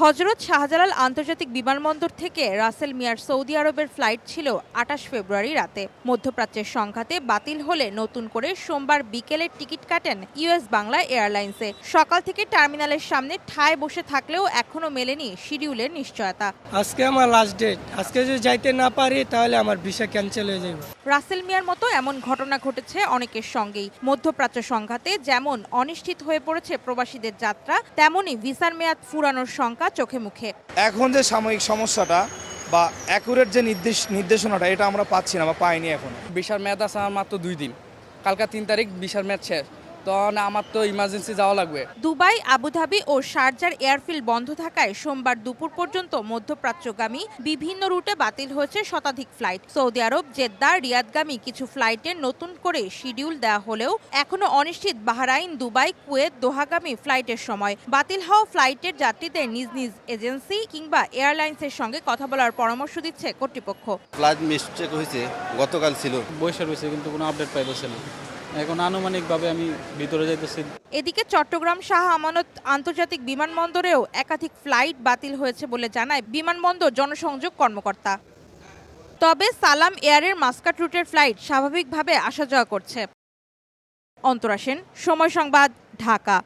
হজরত শাহজালাল আন্তর্জাতিক বিমানবন্দর থেকে রাসেল মিয়ার সৌদি আরবের ফ্লাইট ছিল ২৮ ফেব্রুয়ারি রাতে। মধ্যপ্রাচ্যের সংঘাতে বাতিল হলে নতুন করে সোমবার বিকেলে টিকিট কাটেন ইউএস বাংলা এয়ারলাইন্সে। সকাল থেকে টার্মিনালের সামনে ঠায় বসে থাকলেও এখনো মেলেনি শিডিউলের নিশ্চয়তা। আজকে আমার লাস্ট ডেট, আজকে যদি যাইতে না পারি তাহলে আমার ভিসা ক্যান্সেল হয়ে যাবে। রাসেল মিয়ার মতো এমন ঘটনা ঘটেছে অনেকের সঙ্গেই। মধ্যপ্রাচ্য সংঘাতে যেমন অনিশ্চিত হয়ে পড়েছে প্রবাসীদের যাত্রা, তেমনই ভিসার মেয়াদ ফুরানোর শঙ্কা চোখে মুখে। এখন যে সাময়িক সমস্যাটা বা অ্যাকুরেট যে নির্দেশনাটা এটা আমরা পাচ্ছি না বা পাইনি এখন। ভিসার মেয়াদ আছে আমার মাত্র 2 দিন, কালকা 3 তারিখ ভিসার মেয়াদ শেষ, তখন আমার তো ইমার্জেন্সি যাওয়া লাগবে। দুবাই, আবুধাবি ও শারজার এয়ারফিল্ড বন্ধ থাকায় সোমবার দুপুর পর্যন্ত মধ্যপ্রাচ্যগামী বিভিন্ন রুটে বাতিল হয়েছে শতাধিক ফ্লাইট। সৌদি আরব, জেদ্দা, রিয়াদগামী কিছু ফ্লাইটের নতুন করে শিডিউল দেওয়া হলেও এখনো অনিশ্চিত বাহরাইন, দুবাই, কুয়েত, দোহাগামী ফ্লাইটের সময়। বাতিল হওয়া ফ্লাইটের যাত্রীদের নিজ নিজ এজেন্সি কিংবা এয়ারলাইন্সের সঙ্গে কথা বলার পরামর্শ দিচ্ছে কর্তৃপক্ষ। ফ্লাইট মিসটেক হয়েছে, গতকাল ছিল। বৈশা রয়েছে কিন্তু কোনো আপডেট পাইতেছে না। এখন আনুমানিকভাবে আমি ভিতরে যাইতেছি। এদিকে চট্টগ্রাম শাহ আমানত আন্তর্জাতিক বিমানবন্দরেও একাধিক ফ্লাইট বাতিল হয়েছে বলে জানায় বিমানবন্দর জনসংযোগ কর্মকর্তা। তবে সালাম এয়ারের মাস্কাট রুটের ফ্লাইট স্বাভাবিকভাবে আসা যাওয়া করছে। অন্তরা সেন, সময় সংবাদ, ঢাকা।